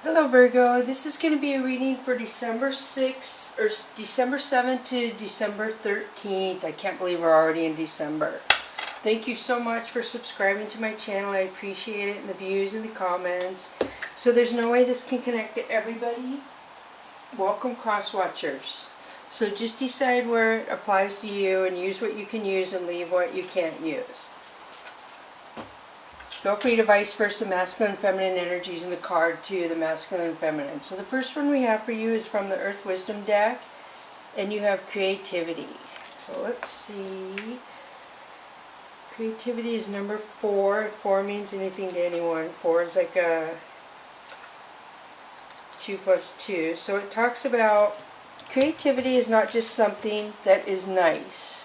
Hello Virgo, this is going to be a reading for December 6th, or December 7th to December 13th. I can't believe we're already in December. Thank you so much for subscribing to my channel. I appreciate it, and the views and the comments. So there's no way this can connect to everybody. Welcome cross watchers. So just decide where it applies to you and use what you can use and leave what you can't use. Feel free to vice versa masculine and feminine energies in the card to the masculine and feminine. So the first one we have for you is from the Earth Wisdom deck, and you have creativity. So let's see. Creativity is number 4. 4 means anything to anyone. 4 is like a 2 plus 2. So it talks about creativity is not just something that is nice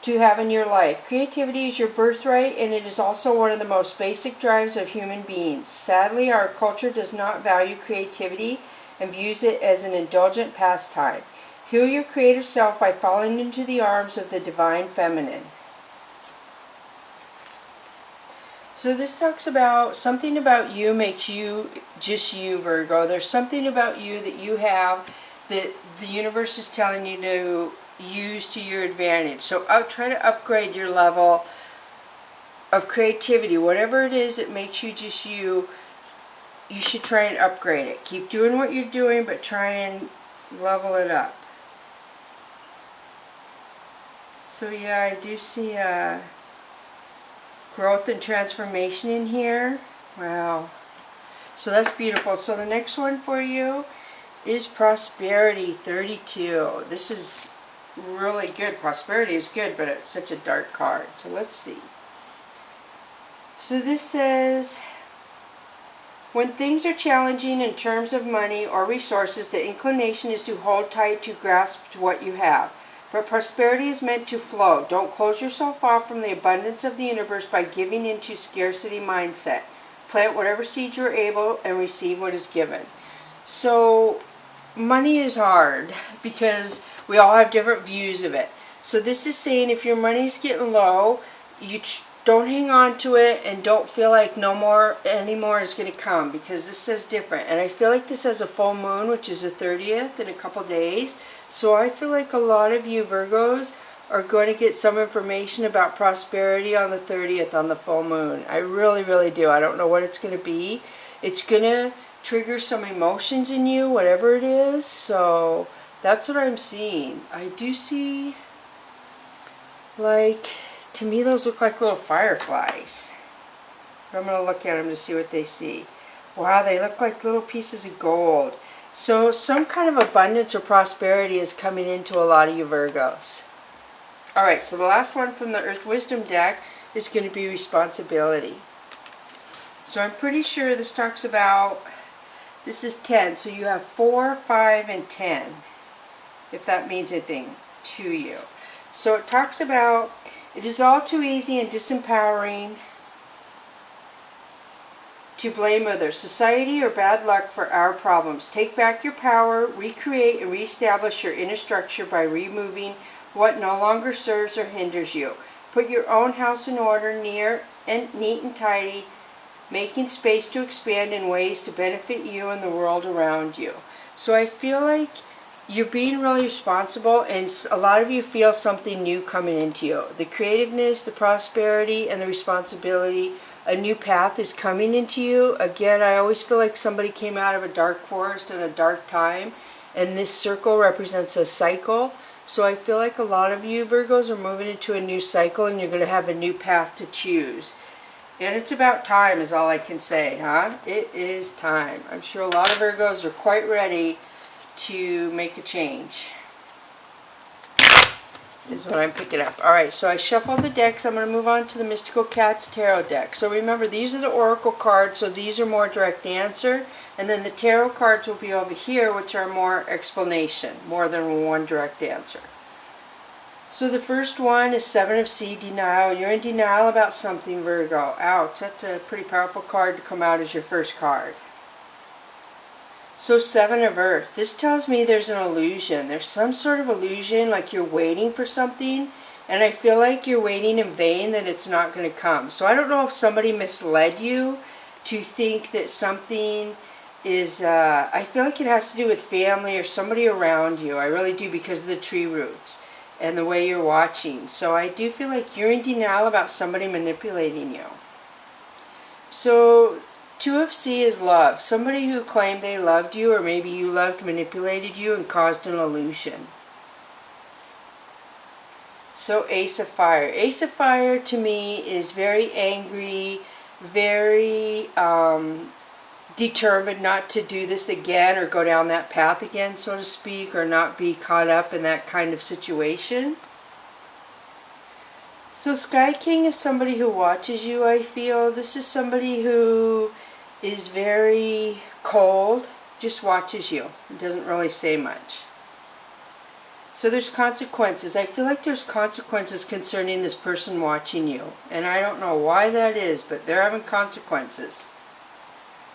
to have in your life. Creativity is your birthright, and it is also one of the most basic drives of human beings. Sadly, our culture does not value creativity and views it as an indulgent pastime. Heal your creative self by falling into the arms of the divine feminine. So this talks about something about you makes you just you, Virgo. There's something about you that you have that the universe is telling you to use to your advantage. So I'll try to upgrade your level of creativity. Whatever it is that makes you just you, you should try and upgrade it. Keep doing what you're doing, but try and level it up. So yeah, I do see growth and transformation in here. Wow. So that's beautiful. So the next one for you is prosperity 32. This is really good. Prosperity is good, but it's such a dark card. So let's see. So this says, when things are challenging in terms of money or resources, the inclination is to hold tight to grasp what you have. But prosperity is meant to flow. Don't close yourself off from the abundance of the universe by giving into scarcity mindset. Plant whatever seed you're able and receive what is given. So money is hard because we all have different views of it. So this is saying if your money's getting low, you don't hang on to it and don't feel like anymore is going to come, because this says different. And I feel like this has a full moon, which is the 30th in a couple days. So I feel like a lot of you Virgos are going to get some information about prosperity on the 30th on the full moon. I really, really do. I don't know what it's going to be. It's going to trigger some emotions in you, whatever it is. So that's what I'm seeing. I do see, like, to me those look like little fireflies. I'm going to look at them to see what they see. Wow, they look like little pieces of gold. So some kind of abundance or prosperity is coming into a lot of you Virgos. Alright, so the last one from the Earth Wisdom deck is going to be responsibility. So I'm pretty sure this talks about, this is 10, so you have 4, 5, and 10. If that means anything to you. So it talks about, it is all too easy and disempowering to blame others, society, or bad luck for our problems. Take back your power, recreate and reestablish your inner structure by removing what no longer serves or hinders you. Put your own house in order, neat and tidy, making space to expand in ways to benefit you and the world around you. So I feel like you're being really responsible, and a lot of you feel something new coming into you. The creativeness, the prosperity, and the responsibility. A new path is coming into you. Again, I always feel like somebody came out of a dark forest in a dark time, and this circle represents a cycle. So I feel like a lot of you Virgos are moving into a new cycle, and you're going to have a new path to choose. And it's about time is all I can say, huh? It is time. I'm sure a lot of Virgos are quite ready to make a change, is what I'm picking up. Alright, so I shuffled the decks. I'm going to move on to the Mystical Cats Tarot deck. So remember, these are the Oracle cards, so these are more direct answer. And then the Tarot cards will be over here, which are more explanation, more than one direct answer. So the first one is 7 of Seed, denial. You're in denial about something, Virgo. Ouch, that's a pretty powerful card to come out as your first card. So 7 of Earth. This tells me there's an illusion. There's some sort of illusion, like you're waiting for something, and I feel like you're waiting in vain, that it's not going to come. So I don't know if somebody misled you to think that something is, I feel like it has to do with family or somebody around you. I really do, because of the tree roots and the way you're watching. So I do feel like you're in denial about somebody manipulating you. So 2 of C is love. Somebody who claimed they loved you, or maybe you loved, manipulated you and caused an illusion. So Ace of Fire. Ace of Fire to me is very angry, very determined not to do this again or go down that path again, so to speak, or not be caught up in that kind of situation. So Sky King is somebody who watches you, I feel. This is somebody who is very cold, just watches you. It doesn't really say much. So there's consequences. I feel like there's consequences concerning this person watching you. And I don't know why that is, but they're having consequences.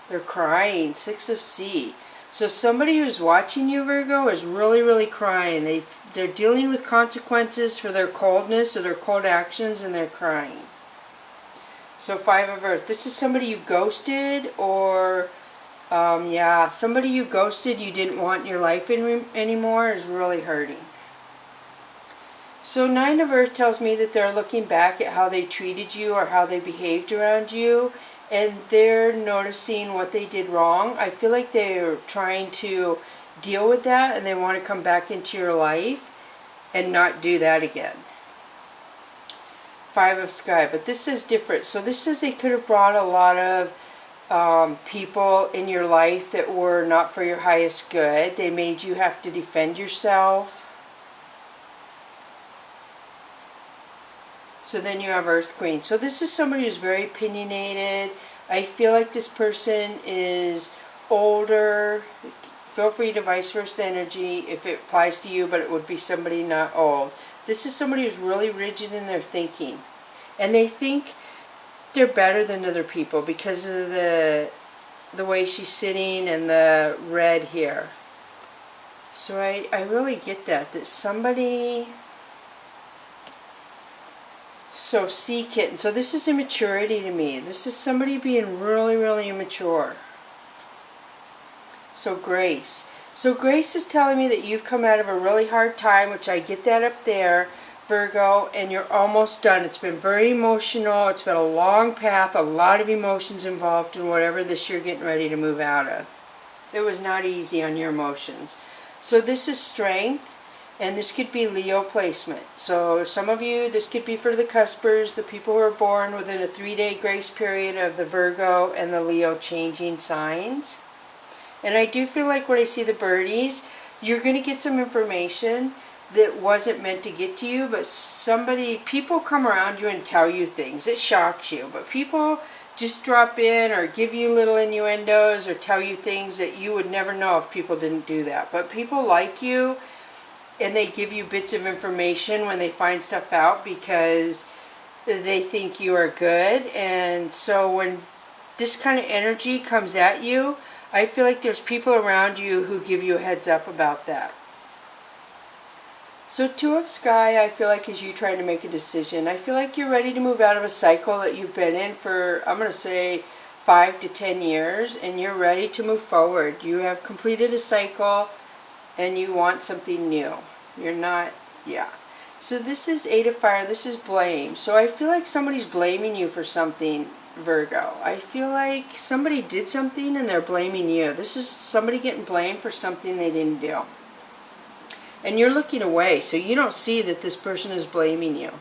They're crying. 6 of C. So somebody who's watching you, Virgo, is really, really crying. They're dealing with consequences for their coldness or their cold actions, and they're crying. So 5 of Earth. This is somebody you ghosted, or somebody you ghosted, you didn't want in your life anymore, is really hurting. So 9 of Earth tells me that they're looking back at how they treated you or how they behaved around you, and they're noticing what they did wrong. I feel like they're trying to deal with that, and they want to come back into your life and not do that again. 5 of Sky. But this is different. So this says they could have brought a lot of people in your life that were not for your highest good. They made you have to defend yourself. So then you have Earth Queen. So this is somebody who's very opinionated. I feel like this person is older. Feel free to vice versa energy if it applies to you, but it would be somebody not old. This is somebody who's really rigid in their thinking. And they think they're better than other people because of the way she's sitting and the red here. So I really get that somebody... So Sea Kitten. So this is immaturity to me. This is somebody being really, really immature. So Grace. So Grace is telling me that you've come out of a really hard time, which I get that up there, Virgo, and you're almost done. It's been very emotional. It's been a long path, a lot of emotions involved in whatever this you're getting ready to move out of. It was not easy on your emotions. So this is Strength. And this could be Leo placement. So some of you, this could be for the cuspers, the people who are born within a 3-day grace period of the Virgo and the Leo changing signs. And I do feel like when I see the birdies, you're going to get some information that wasn't meant to get to you, but people come around you and tell you things. It shocks you, but people just drop in or give you little innuendos or tell you things that you would never know if people didn't do that. But people like you, and they give you bits of information when they find stuff out because they think you are good. And so when this kind of energy comes at you, I feel like there's people around you who give you a heads up about that. So 2 of Sky, I feel like, is you trying to make a decision. I feel like you're ready to move out of a cycle that you've been in for, I'm going to say, 5 to 10 years, and you're ready to move forward. You have completed a cycle, and you want something new. You're not, So this is 8 of Fire. This is blame. So I feel like somebody's blaming you for something, Virgo. I feel like somebody did something and they're blaming you. This is somebody getting blamed for something they didn't do. And you're looking away, so you don't see that this person is blaming you.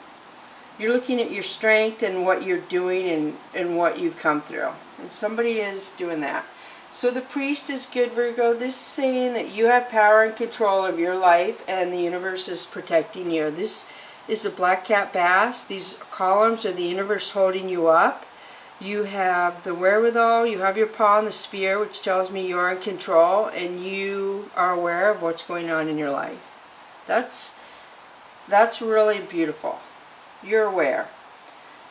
You're looking at your strength and what you're doing and what you've come through. And somebody is doing that. So the Priest is good, Virgo. This is saying that you have power and control of your life and the universe is protecting you. This is the Black Cat Bass. These columns are the universe holding you up. You have the wherewithal, you have your paw on the spear, which tells me you're in control and you are aware of what's going on in your life. That's really beautiful. You're aware.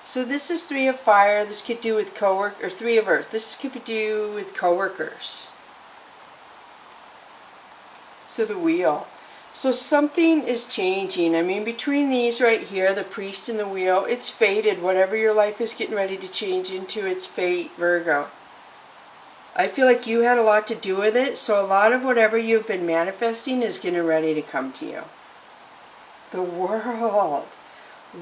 So this is 3 of Fire. This could do with co-work, or 3 of Earth. This could do with co-workers. So the Wheel. So something is changing. I mean, between these right here, the Priest and the Wheel, it's fated. Whatever your life is getting ready to change into, it's fate, Virgo. I feel like you had a lot to do with it, so a lot of whatever you've been manifesting is getting ready to come to you. The World.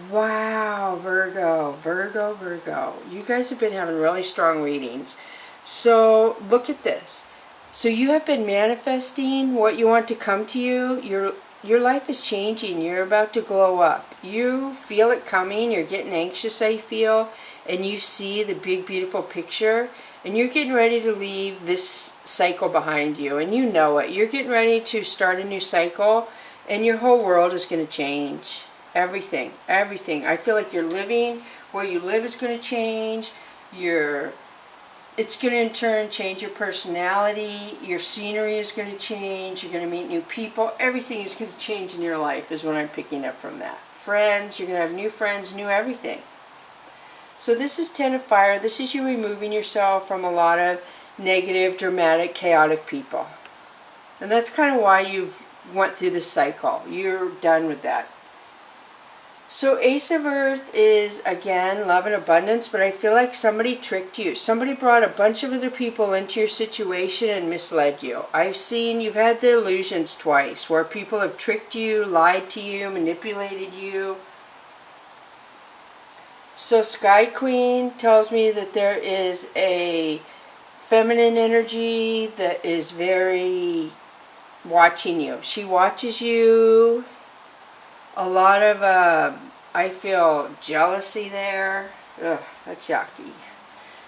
Wow, Virgo, Virgo, Virgo. You guys have been having really strong readings. So look at this. So you have been manifesting what you want to come to you. Your life is changing. You're about to glow up. You feel it coming. You're getting anxious, I feel. And you see the big, beautiful picture. And you're getting ready to leave this cycle behind you. And you know it. You're getting ready to start a new cycle. And your whole world is going to change. Everything. Everything. I feel like you're living. Where you live is going to change. It's going to in turn change your personality. Your scenery is going to change. You're going to meet new people. Everything is going to change in your life is what I'm picking up from that. Friends. You're going to have new friends, new everything. So this is Ten of Fire. This is you removing yourself from a lot of negative, dramatic, chaotic people. And that's kind of why you've went through this cycle. You're done with that. So Ace of Earth is, again, love and abundance, but I feel like somebody tricked you. Somebody brought a bunch of other people into your situation and misled you. I've seen, you've had the illusions twice, where people have tricked you, lied to you, manipulated you. So Sky Queen tells me that there is a feminine energy that is very watching you. She watches you. A lot of, I feel jealousy there. Ugh, that's yucky.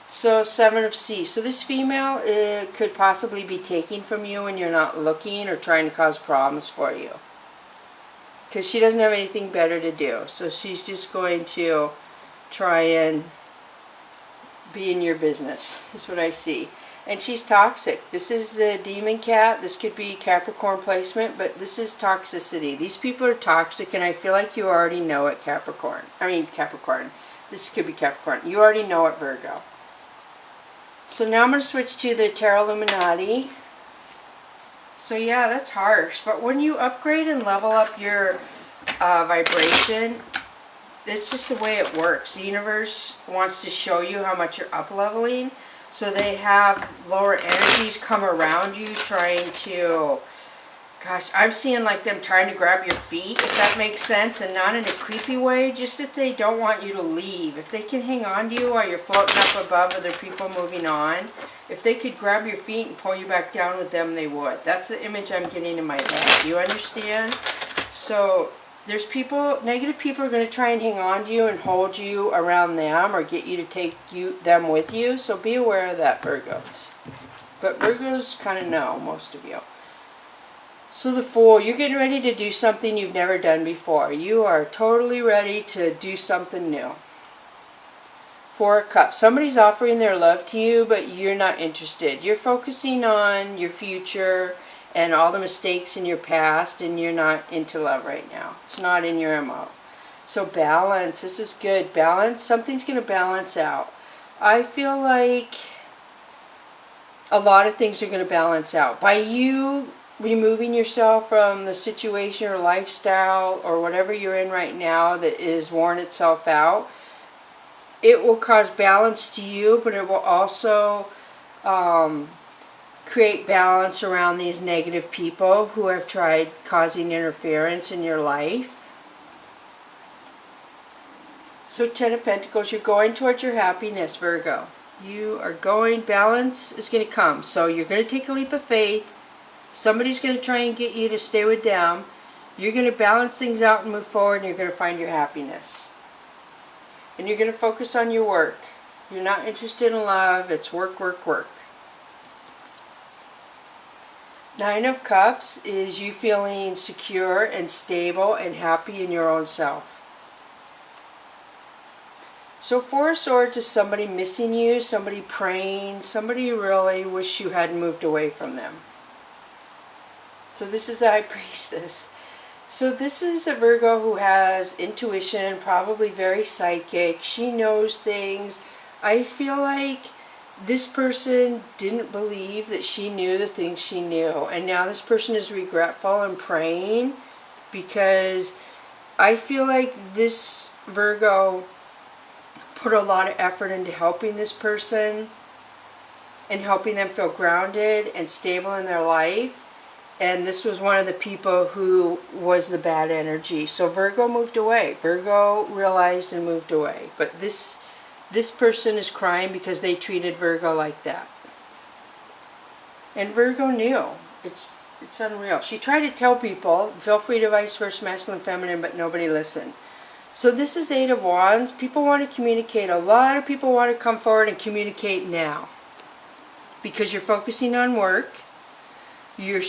So, Seven of Seas. So this female could possibly be taking from you when you're not looking or trying to cause problems for you. Because she doesn't have anything better to do. So she's just going to try and be in your business, is what I see. And she's toxic. This is the demon cat. This could be Capricorn placement, but this is toxicity. These people are toxic, and I feel like you already know it, Capricorn. This could be Capricorn. You already know it, Virgo. So now I'm going to switch to the Tarot Illuminati. So yeah, that's harsh. But when you upgrade and level up your vibration, it's just the way it works. The universe wants to show you how much you're up-leveling. So they have lower energies come around you trying to, gosh, I'm seeing like them trying to grab your feet, if that makes sense, and not in a creepy way, just that they don't want you to leave. If they can hang on to you while you're floating up above other people moving on, if they could grab your feet and pull you back down with them, they would. That's the image I'm getting in my head. Do you understand? So there's people, negative people are going to try and hang on to you and hold you around them or get you to take them with you. So be aware of that, Virgos. But Virgos kind of know, most of you. So the Fool, you're getting ready to do something you've never done before. You are totally ready to do something new. Four of Cups. Somebody's offering their love to you, but you're not interested. You're focusing on your future and all the mistakes in your past, and you're not into love right now. It's not in your MO. So balance, this is good. Balance, something's going to balance out. I feel like a lot of things are going to balance out. By you removing yourself from the situation or lifestyle or whatever you're in right now that is worn itself out, it will cause balance to you, but it will also create balance around these negative people who have tried causing interference in your life. So Ten of Pentacles, you're going towards your happiness, Virgo. You are going, balance is going to come. So you're going to take a leap of faith. Somebody's going to try and get you to stay with them. You're going to balance things out and move forward, and you're going to find your happiness. And you're going to focus on your work. You're not interested in love. It's work, work, work. Nine of Cups is you feeling secure and stable and happy in your own self. So Four of Swords is somebody missing you, somebody praying, somebody you really wish you hadn't moved away from them. So this is the High Priestess. So this is a Virgo who has intuition, probably very psychic. She knows things. I feel like this person didn't believe that she knew the things she knew. And now this person is regretful and praying because I feel like this Virgo put a lot of effort into helping this person. and helping them feel grounded and stable in their life. And this was one of the people who was the bad energy. So Virgo moved away. Virgo realized and moved away. But this person is crying because they treated Virgo like that. And Virgo knew. It's unreal. She tried to tell people, feel free to vice versa, masculine, feminine, but nobody listened. So this is Eight of Wands. People want to communicate. A lot of people want to come forward and communicate now. Because you're focusing on work. You're